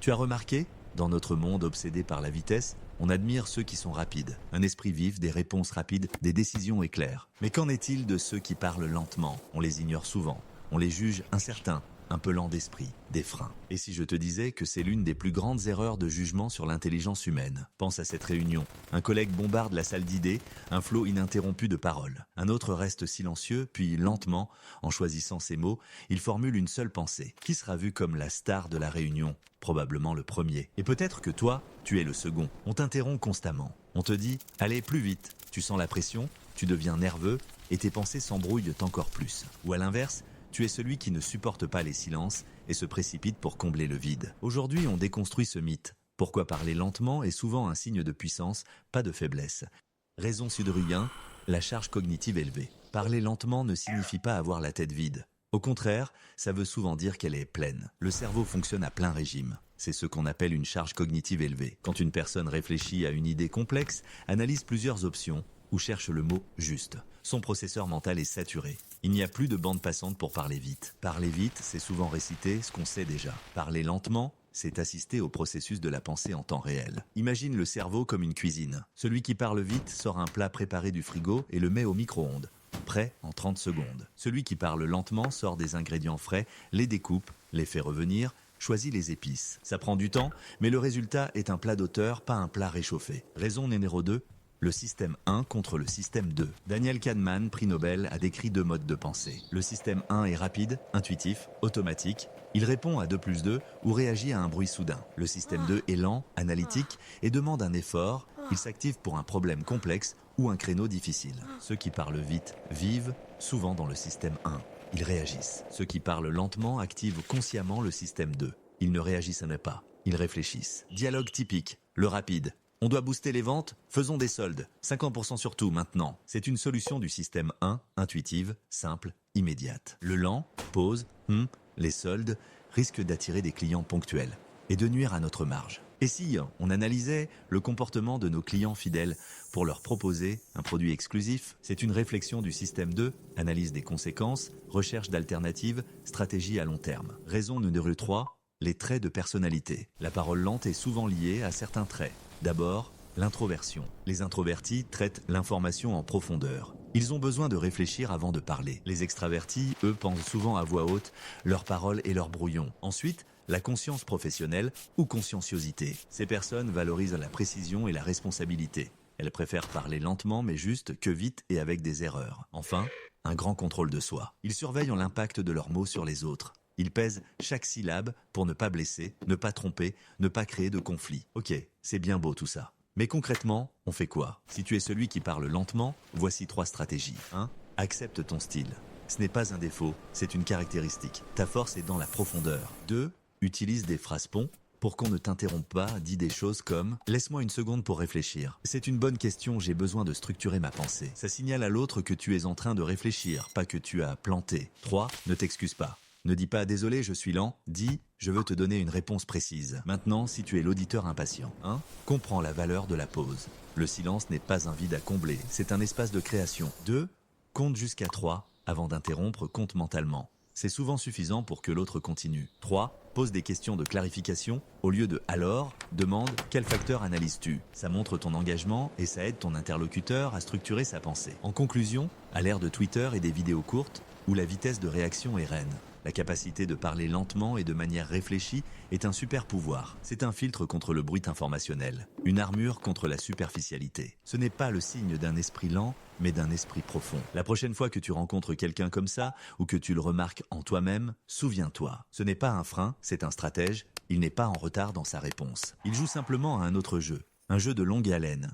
Tu as remarqué? Dans notre monde obsédé par la vitesse, on admire ceux qui sont rapides. Un esprit vif, des réponses rapides, des décisions éclairs. Mais qu'en est-il de ceux qui parlent lentement? On les ignore souvent. On les juge incertains, un peu lents d'esprit, des freins. Et si je te disais que c'est l'une des plus grandes erreurs de jugement sur l'intelligence humaine? Pense à cette réunion. Un collègue bombarde la salle d'idées, un flot ininterrompu de paroles. Un autre reste silencieux, puis lentement, en choisissant ses mots, il formule une seule pensée. Qui sera vu comme la star de la réunion? Probablement le premier. Et peut-être que toi, tu es le second. On t'interrompt constamment. On te dit « Allez, plus vite !» Tu sens la pression, tu deviens nerveux et tes pensées s'embrouillent encore plus. Ou à l'inverse, tu es celui qui ne supporte pas les silences et se précipite pour combler le vide. Aujourd'hui, on déconstruit ce mythe. Pourquoi parler lentement est souvent un signe de puissance, pas de faiblesse. Raison sudrien, la charge cognitive élevée. Parler lentement ne signifie pas avoir la tête vide. Au contraire, ça veut souvent dire qu'elle est pleine. Le cerveau fonctionne à plein régime. C'est ce qu'on appelle une charge cognitive élevée. Quand une personne réfléchit à une idée complexe, analyse plusieurs options ou cherche le mot juste. Son processeur mental est saturé. Il n'y a plus de bande passante pour parler vite. Parler vite, c'est souvent réciter ce qu'on sait déjà. Parler lentement, c'est assister au processus de la pensée en temps réel. Imagine le cerveau comme une cuisine. Celui qui parle vite sort un plat préparé du frigo et le met au micro-ondes. Prêt en 30 secondes. Celui qui parle lentement sort des ingrédients frais, les découpe, les fait revenir, choisit les épices. Ça prend du temps, mais le résultat est un plat d'auteur, pas un plat réchauffé. Raison numéro 2. Le système 1 contre le système 2. Daniel Kahneman, prix Nobel, a décrit deux modes de pensée. Le système 1 est rapide, intuitif, automatique. Il répond à 2 plus 2 ou réagit à un bruit soudain. Le système 2 est lent, analytique et demande un effort. Il s'active pour un problème complexe ou un créneau difficile. Ceux qui parlent vite vivent souvent dans le système 1. Ils réagissent. Ceux qui parlent lentement activent consciemment le système 2. Ils ne réagissent pas, ils réfléchissent. Dialogue typique, le rapide. On doit booster les ventes, faisons des soldes. 50% sur tout maintenant. C'est une solution du système 1, intuitive, simple, immédiate. Le lent, pause, les soldes, risquent d'attirer des clients ponctuels et de nuire à notre marge. Et si on analysait le comportement de nos clients fidèles pour leur proposer un produit exclusif? C'est une réflexion du système 2, analyse des conséquences, recherche d'alternatives, stratégie à long terme. Raison numéro 3, les traits de personnalité. La parole lente est souvent liée à certains traits. D'abord, l'introversion. Les introvertis traitent l'information en profondeur. Ils ont besoin de réfléchir avant de parler. Les extravertis, eux, pensent souvent à voix haute, leurs paroles et leurs brouillons. Ensuite, la conscience professionnelle ou conscienciosité. Ces personnes valorisent la précision et la responsabilité. Elles préfèrent parler lentement mais juste que vite et avec des erreurs. Enfin, un grand contrôle de soi. Ils surveillent l'impact de leurs mots sur les autres. Ils pèsent chaque syllabe pour ne pas blesser, ne pas tromper, ne pas créer de conflit. Ok, c'est bien beau tout ça. Mais concrètement, on fait quoi? Si tu es celui qui parle lentement, voici 3 stratégies. 1. Accepte ton style. Ce n'est pas un défaut, c'est une caractéristique. Ta force est dans la profondeur. 2. Utilise des phrases ponts pour qu'on ne t'interrompe pas, dis des choses comme « Laisse-moi une seconde pour réfléchir. C'est une bonne question, j'ai besoin de structurer ma pensée. » Ça signale à l'autre que tu es en train de réfléchir, pas que tu as planté. 3. Ne t'excuse pas. Ne dis pas « Désolé, je suis lent », dis « Je veux te donner une réponse précise ». Maintenant, si tu es l'auditeur impatient, 1. Comprends la valeur de la pause. Le silence n'est pas un vide à combler, c'est un espace de création. 2. Compte jusqu'à 3 avant d'interrompre, compte mentalement. C'est souvent suffisant pour que l'autre continue. 3. Pose des questions de clarification. Au lieu de « alors », demande « quel facteur analyses-tu » Ça montre ton engagement et ça aide ton interlocuteur à structurer sa pensée. En conclusion, à l'ère de Twitter et des vidéos courtes, où la vitesse de réaction est reine, la capacité de parler lentement et de manière réfléchie est un super pouvoir. C'est un filtre contre le bruit informationnel, une armure contre la superficialité. Ce n'est pas le signe d'un esprit lent, mais d'un esprit profond. La prochaine fois que tu rencontres quelqu'un comme ça, ou que tu le remarques en toi-même, souviens-toi. Ce n'est pas un frein, c'est un stratège. Il n'est pas en retard dans sa réponse. Il joue simplement à un autre jeu. Un jeu de longue haleine.